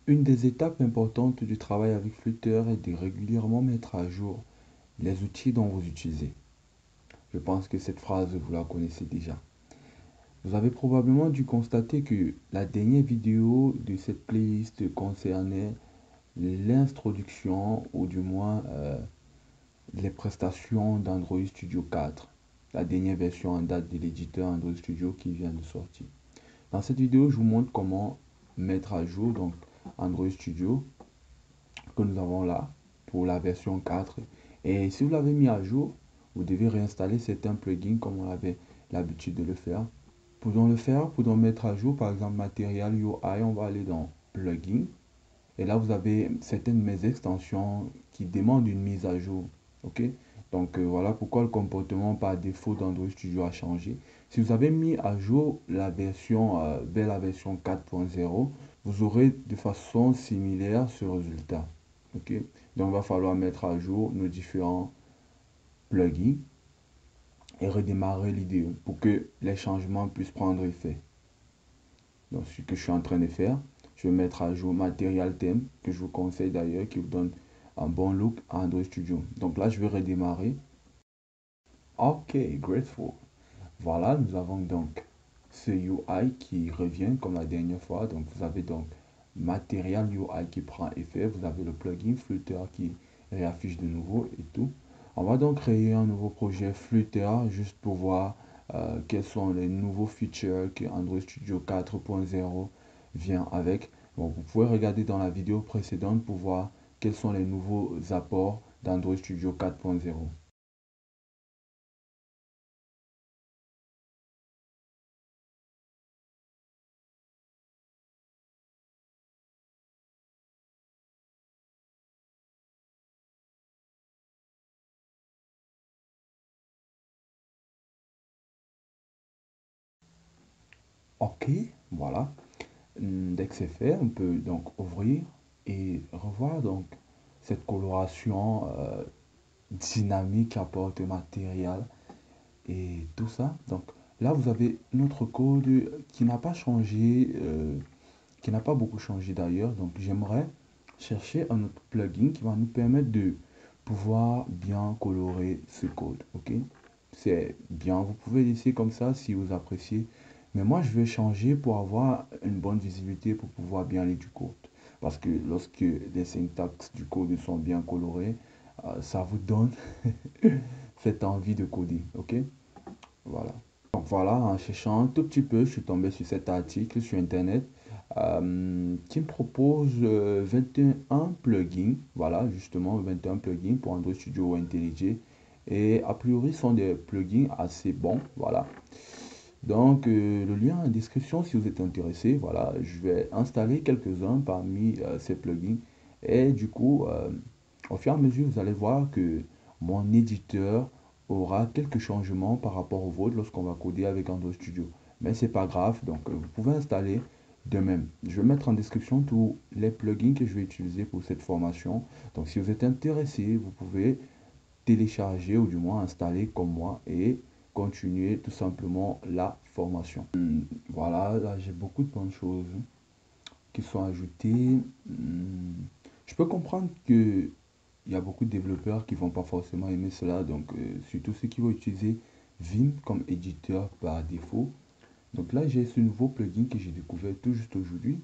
Une des étapes importantes du travail avec Flutter est de régulièrement mettre à jour les outils dont vous utilisez. Je pense que cette phrase, vous la connaissez déjà. Vous avez probablement dû constater que la dernière vidéo de cette playlist concernait l'introduction, ou du moins les prestations d'Android Studio 4, la dernière version en date de l'éditeur Android Studio qui vient de sortir. Dans cette vidéo, je vous montre comment mettre à jour donc Android Studio que nous avons là pour la version 4. Et si vous l'avez mis à jour, vous devez réinstaller certains plugins comme on avait l'habitude de le faire. Pour mettre à jour, par exemple, Material UI, on va aller dans Plugins. Et là, vous avez certaines de mes extensions qui demandent une mise à jour. OK? Donc, voilà pourquoi le comportement par défaut d'Android Studio a changé. Si vous avez mis à jour la version vers la version 4.0, vous aurez de façon similaire ce résultat. OK? Donc, il va falloir mettre à jour nos différents plugins et redémarrer l'IDE pour que les changements puissent prendre effet. Donc, ce que je suis en train de faire, je vais mettre à jour Material Theme, que je vous conseille d'ailleurs, qui vous donne un bon look à Android Studio. Donc là, je vais redémarrer. OK, grateful. Voilà, nous avons donc ce UI qui revient comme la dernière fois. Donc, vous avez donc Material UI qui prend effet. Vous avez le plugin Flutter qui réaffiche de nouveau et tout. On va donc créer un nouveau projet Flutter juste pour voir quels sont les nouveaux features que Android Studio 4.0 vient avec. Bon, vous pouvez regarder dans la vidéo précédente pour voir quels sont les nouveaux apports d'Android Studio 4.0. OK, voilà. Dès que c'est fait, on peut donc ouvrir et revoir donc cette coloration dynamique apporte matériel et tout ça. Donc là, vous avez notre code qui n'a pas changé, qui n'a pas beaucoup changé d'ailleurs. Donc j'aimerais chercher un autre plugin qui va nous permettre de pouvoir bien colorer ce code. OK? C'est bien, vous pouvez laisser comme ça si vous appréciez. Mais moi, je vais changer pour avoir une bonne visibilité pour pouvoir bien lire du code. Parce que lorsque les syntaxes du code sont bien colorés, ça vous donne cette envie de coder. OK? Voilà. Donc voilà, en cherchant un tout petit peu, je suis tombé sur cet article sur Internet qui me propose 21 plugins. Voilà, justement, 21 plugins pour Android Studio IntelliJ. Et a priori, ce sont des plugins assez bons. Voilà. Donc, le lien en description si vous êtes intéressé. Voilà, je vais installer quelques-uns parmi ces plugins. Et du coup, au fur et à mesure, vous allez voir que mon éditeur aura quelques changements par rapport au vôtre lorsqu'on va coder avec Android Studio. Mais c'est pas grave, donc vous pouvez installer de même. Je vais mettre en description tous les plugins que je vais utiliser pour cette formation. Donc si vous êtes intéressé, vous pouvez télécharger ou du moins installer comme moi et continuer tout simplement la formation. Voilà, là j'ai beaucoup de bonnes choses qui sont ajoutées. Je peux comprendre que il y a beaucoup de développeurs qui vont pas forcément aimer cela, donc surtout ceux qui vont utiliser Vim comme éditeur par défaut. Donc là, j'ai ce nouveau plugin que j'ai découvert tout juste aujourd'hui,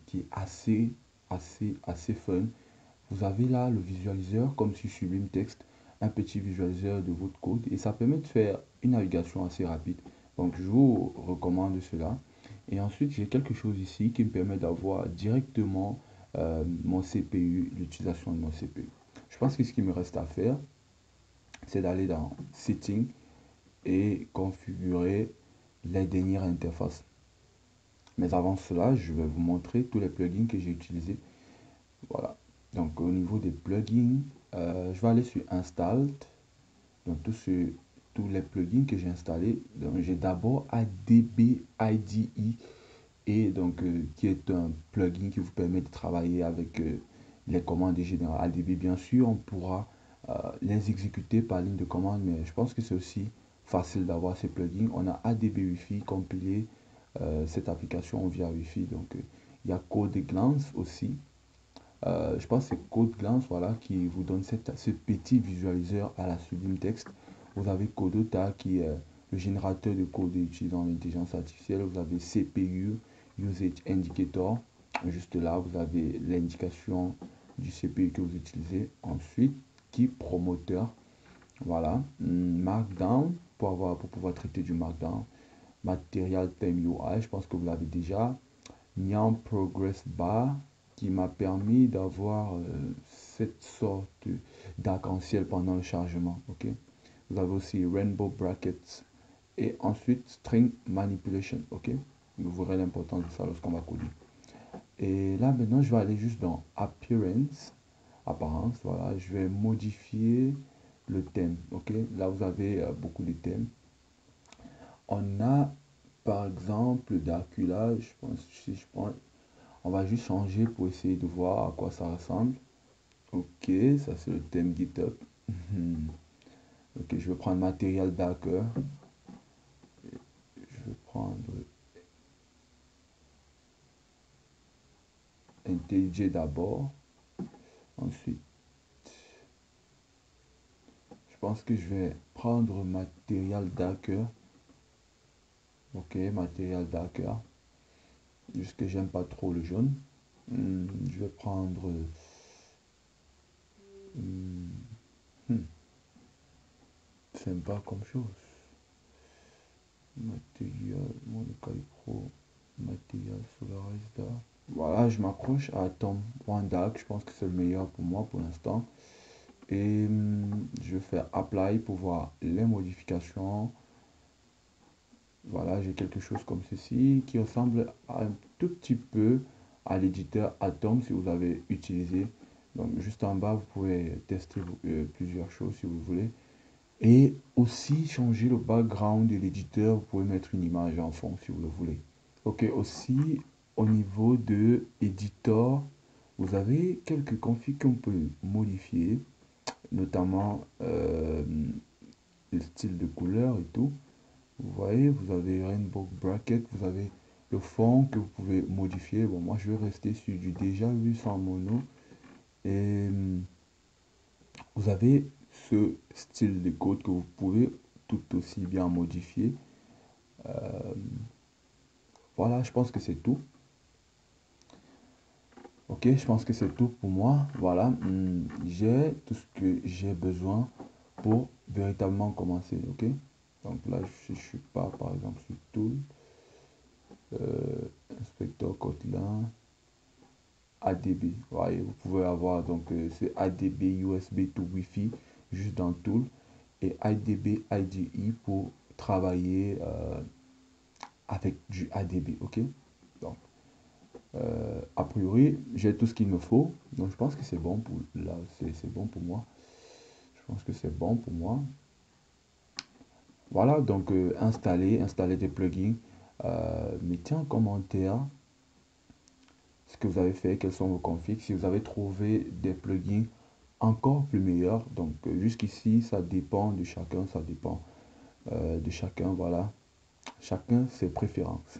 qui est assez fun. Vous avez là le visualiseur, comme sur Sublime Text, un petit visualiseur de votre code, et ça permet de faire une navigation assez rapide. Donc je vous recommande cela. Et ensuite, j'ai quelque chose ici qui me permet d'avoir directement mon CPU, l'utilisation de mon CPU. Je pense que ce qui me reste à faire, c'est d'aller dans Settings et configurer les dernières interfaces. Mais avant cela, je vais vous montrer tous les plugins que j'ai utilisés. Voilà. Donc au niveau des plugins, je vais aller sur Installed. Donc tous les plugins que j'ai installés. Donc j'ai d'abord ADB IDE et donc qui est un plugin qui vous permet de travailler avec les commandes générales. ADB bien sûr, on pourra les exécuter par ligne de commande, mais je pense que c'est aussi facile d'avoir ces plugins. On a ADB Wi-Fi compilé cette application via Wi-Fi, donc Il y a Code Glance aussi. Je pense que c'est Code Glance, voilà, qui vous donne ce petit visualiseur à la Sublime Text. Vous avez Codota qui est le générateur de code utilisant l'intelligence artificielle. Vous avez CPU, Usage Indicator. Juste là, vous avez l'indication du CPU que vous utilisez. Ensuite, Key Promoteur. Voilà. Markdown pour pouvoir traiter du Markdown. Material Theme UI, je pense que vous l'avez déjà. Nyan Progress Bar qui m'a permis d'avoir cette sorte d'arc-en-ciel pendant le chargement. Ok. Vous avez aussi Rainbow Brackets et ensuite String Manipulation. Ok. Vous verrez l'importance de ça lorsqu'on va coder. Et là maintenant je vais aller juste dans Appearance, apparence. Voilà, je vais modifier le thème. Ok. Là vous avez beaucoup de thèmes. On a par exemple Dracula, je pense, si je prends, on va juste changer pour essayer de voir à quoi ça ressemble. Ok, ça c'est le thème GitHub. Ok, je vais prendre Material Darker. Je vais prendre IntelliJ d'abord. Ensuite, je pense que je vais prendre Material Darker. Ok, Material Darker. Juste que j'aime pas trop le jaune. Je vais prendre... sympa comme chose. Material, Monokai Pro, Material Solaris Dark. Voilà, je m'approche à Tom One Dark. Je pense que c'est le meilleur pour moi pour l'instant. Et je vais faire Apply pour voir les modifications. Voilà, j'ai quelque chose comme ceci qui ressemble un tout petit peu à l'éditeur Atom si vous avez utilisé. Donc juste en bas, vous pouvez tester plusieurs choses si vous voulez. Et aussi changer le background de l'éditeur, vous pouvez mettre une image en fond si vous le voulez. Ok, aussi au niveau de Editor, vous avez quelques configs qu'on peut modifier, notamment le style de couleur et tout. Vous voyez, vous avez Rainbow Bracket, vous avez le fond que vous pouvez modifier. Bon, moi je vais rester sur du déjà vu sans mono. Et vous avez ce style de code que vous pouvez tout aussi bien modifier. Voilà, je pense que c'est tout. Ok, je pense que c'est tout pour moi. Voilà, j'ai tout ce que j'ai besoin pour véritablement commencer. Ok, donc là, je suis pas, par exemple, sur Tool, Inspecteur Kotlin, ADB. Voyez, vous pouvez avoir donc c'est ADB USB to Wi-Fi juste dans Tool et ADB IDE pour travailler avec du ADB. Ok, donc a priori, j'ai tout ce qu'il me faut. Donc, je pense que c'est bon pour là. C'est bon pour moi. Je pense que c'est bon pour moi. Voilà, donc installer des plugins. Mettez en commentaire ce que vous avez fait, quels sont vos configs. Si vous avez trouvé des plugins encore plus meilleurs. Donc, jusqu'ici, ça dépend de chacun. Ça dépend de chacun. Voilà. Chacun ses préférences.